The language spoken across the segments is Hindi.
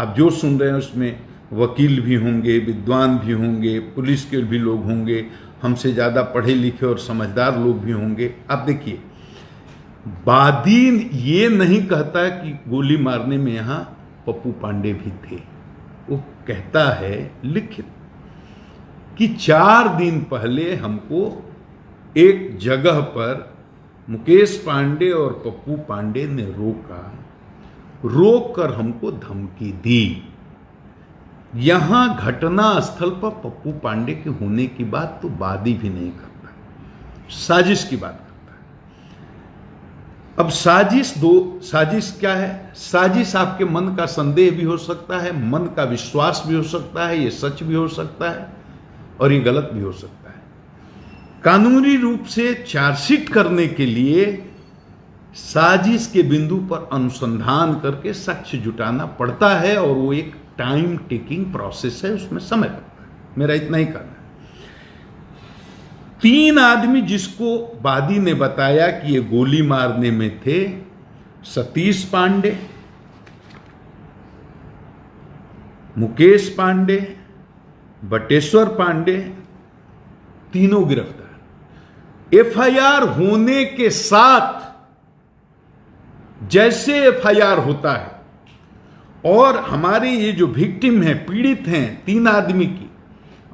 आप जो सुन रहे हैं उसमें वकील भी होंगे, विद्वान भी होंगे, पुलिस के भी लोग होंगे, हमसे ज़्यादा पढ़े लिखे और समझदार लोग भी होंगे। आप देखिए, वादी ये नहीं कहता कि गोली मारने में यहाँ पप्पू पांडे भी थे। वो कहता है लिखित कि 4 दिन पहले हमको एक जगह पर मुकेश पांडे और पप्पू पांडे ने रोक कर हमको धमकी दी। यहां घटना स्थल पर पप्पू पांडे के होने की बात तो वादी भी नहीं करता, साजिश की बात करता है। अब साजिश क्या है? साजिश आपके मन का संदेह भी हो सकता है, मन का विश्वास भी हो सकता है, ये सच भी हो सकता है और ये गलत भी हो सकता है। कानूनी रूप से चार्जशीट करने के लिए साजिश के बिंदु पर अनुसंधान करके साक्ष्य जुटाना पड़ता है और वो एक टाइम टेकिंग प्रोसेस है, उसमें समय लगता है। मेरा इतना ही कहना है। 3 आदमी जिसको वादी ने बताया कि ये गोली मारने में थे, सतीश पांडे, मुकेश पांडे, बटेश्वर पांडे, तीनों गिरफ्तार। एफआईआर होने के साथ जैसे एफआईआर होता है और हमारे ये जो विक्टिम हैं, पीड़ित हैं, 3 आदमी की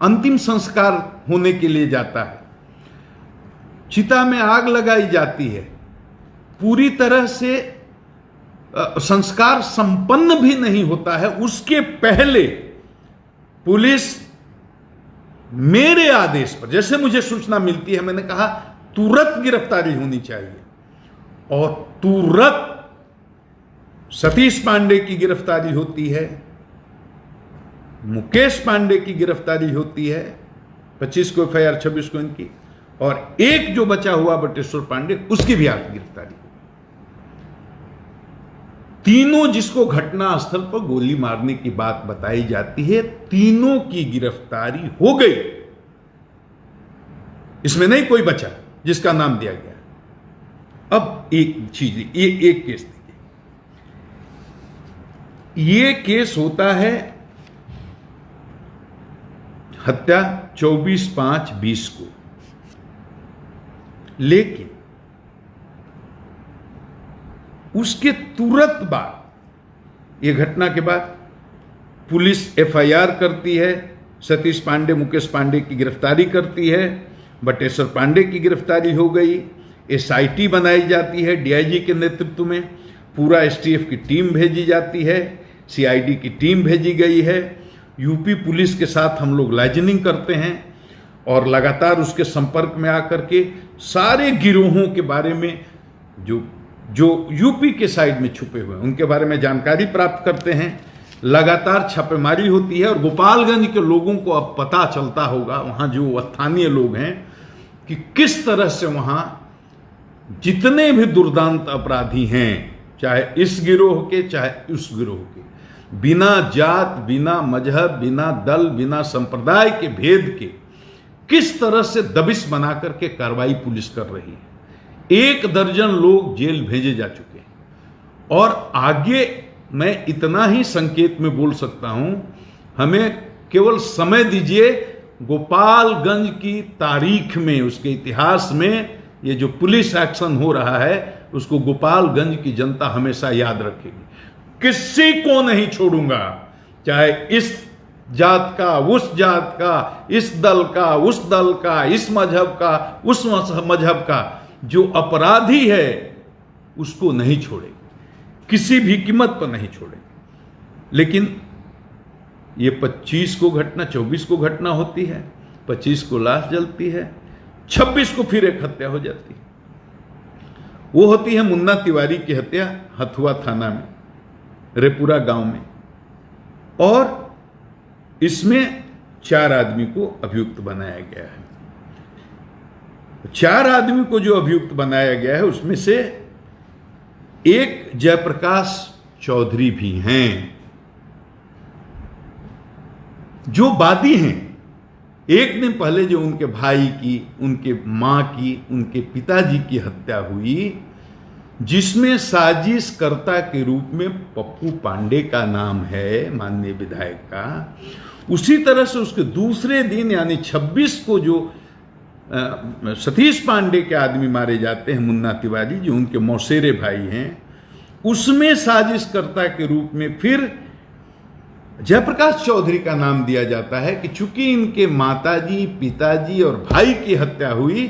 अंतिम संस्कार होने के लिए जाता है, चिता में आग लगाई जाती है, पूरी तरह से संस्कार संपन्न भी नहीं होता है, उसके पहले पुलिस मेरे आदेश पर, जैसे मुझे सूचना मिलती है, मैंने कहा तुरंत गिरफ्तारी होनी चाहिए और तुरंत सतीश पांडे की गिरफ्तारी होती है, मुकेश पांडे की गिरफ्तारी होती है, 25 को एफआईआर, 26 को इनकी, और एक जो बचा हुआ बटेश्वर पांडे, उसकी भी आगे गिरफ्तारी। तीनों जिसको घटनास्थल पर गोली मारने की बात बताई जाती है, तीनों की गिरफ्तारी हो गई। इसमें नहीं कोई बचा जिसका नाम दिया गया। अब एक चीज, ये एक केस देखिए, ये केस होता है हत्या 24/5/20 को, लेकिन उसके तुरंत बाद, ये घटना के बाद पुलिस एफआईआर करती है, सतीश पांडे, मुकेश पांडे की गिरफ्तारी करती है, बटेश्वर पांडे की गिरफ्तारी हो गई, एसआईटी बनाई जाती है डीआईजी के नेतृत्व में, पूरा एसटीएफ की टीम भेजी जाती है, सीआईडी की टीम भेजी गई है, यूपी पुलिस के साथ हम लोग लाइजनिंग करते हैं और लगातार उसके संपर्क में आकर के सारे गिरोहों के बारे में जो यूपी के साइड में छुपे हुए हैं उनके बारे में जानकारी प्राप्त करते हैं। लगातार छापेमारी होती है और गोपालगंज के लोगों को अब पता चलता होगा, वहाँ जो स्थानीय लोग हैं, कि किस तरह से वहाँ जितने भी दुर्दांत अपराधी हैं, चाहे इस गिरोह के चाहे उस गिरोह के, बिना जात, बिना मजहब, बिना दल, बिना संप्रदाय के भेद के किस तरह से दबिश बना करके कार्रवाई पुलिस कर रही है। 1 दर्जन लोग जेल भेजे जा चुके हैं और आगे मैं इतना ही संकेत में बोल सकता हूं, हमें केवल समय दीजिए। गोपालगंज की तारीख में, उसके इतिहास में, ये जो पुलिस एक्शन हो रहा है उसको गोपालगंज की जनता हमेशा याद रखेगी। किसी को नहीं छोड़ूंगा, चाहे इस जात का, उस जात का, इस दल का, उस दल का, इस मजहब का, उस मजहब का, जो अपराधी है उसको नहीं छोड़ेगी, किसी भी कीमत पर नहीं छोड़ेगी। लेकिन ये 25 को घटना, 24 को घटना होती है, 25 को लाश जलती है, 26 को फिर एक हत्या हो जाती है। वो होती है मुन्ना तिवारी की हत्या हथुआ थाना में, रेपुरा गांव में, और इसमें 4 आदमी को अभियुक्त बनाया गया है। 4 आदमी को जो अभियुक्त बनाया गया है उसमें से एक जयप्रकाश चौधरी भी हैं जो वादी हैं। एक दिन पहले जो उनके भाई की, उनके मां की, उनके पिताजी की हत्या हुई, जिसमें साजिशकर्ता के रूप में पप्पू पांडे का नाम है, माननीय विधायक का, उसी तरह से उसके दूसरे दिन यानी 26 को जो सतीश पांडे के आदमी मारे जाते हैं, मुन्ना तिवारी, जो उनके मौसेरे भाई हैं, उसमें साजिशकर्ता के रूप में फिर जयप्रकाश चौधरी का नाम दिया जाता है कि चूंकि इनके माताजी, पिताजी और भाई की हत्या हुई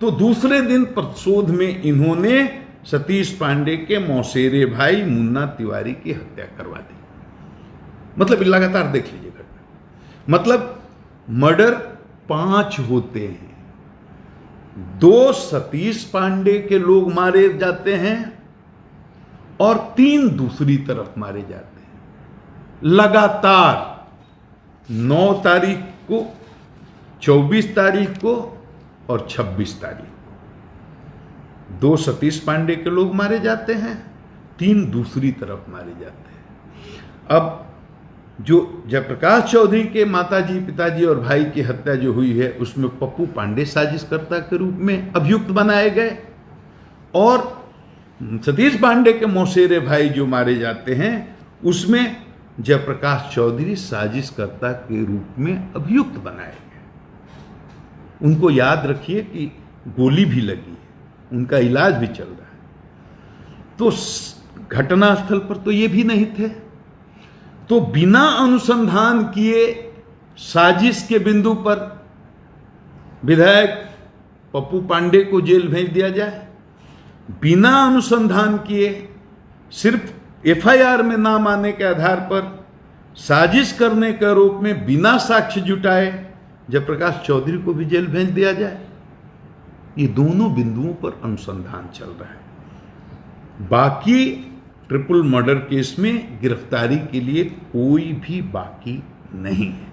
तो दूसरे दिन प्रतिशोध में इन्होंने सतीश पांडे के मौसेरे भाई मुन्ना तिवारी की हत्या करवा दी। मतलब लगातार देख लीजिए घटना, मतलब मर्डर 5 होते हैं, 2 सतीश पांडे के लोग मारे जाते हैं और 3 दूसरी तरफ मारे जाते हैं। लगातार 9 तारीख को, 24 तारीख को और 26 तारीख को 2 सतीश पांडे के लोग मारे जाते हैं, 3 दूसरी तरफ मारे जाते हैं। अब जो जयप्रकाश चौधरी के माताजी, पिताजी और भाई की हत्या जो हुई है, उसमें पप्पू पांडे साजिशकर्ता के रूप में अभियुक्त बनाए गए और सतीश पांडे के मौसेरे भाई जो मारे जाते हैं उसमें जयप्रकाश चौधरी साजिशकर्ता के रूप में अभियुक्त बनाए गए। उनको याद रखिए कि गोली भी लगी है, उनका इलाज भी चल रहा है। तो घटनास्थल पर तो ये भी नहीं थे, तो बिना अनुसंधान किए साजिश के बिंदु पर विधायक पप्पू पांडे को जेल भेज दिया जाए, बिना अनुसंधान किए सिर्फ एफआईआर में नाम आने के आधार पर साजिश करने के आरोप में बिना साक्ष्य जुटाए जयप्रकाश चौधरी को भी जेल भेज दिया जाए। ये दोनों बिंदुओं पर अनुसंधान चल रहा है। बाकी ट्रिपल मर्डर केस में गिरफ्तारी के लिए कोई भी बाकी नहीं है।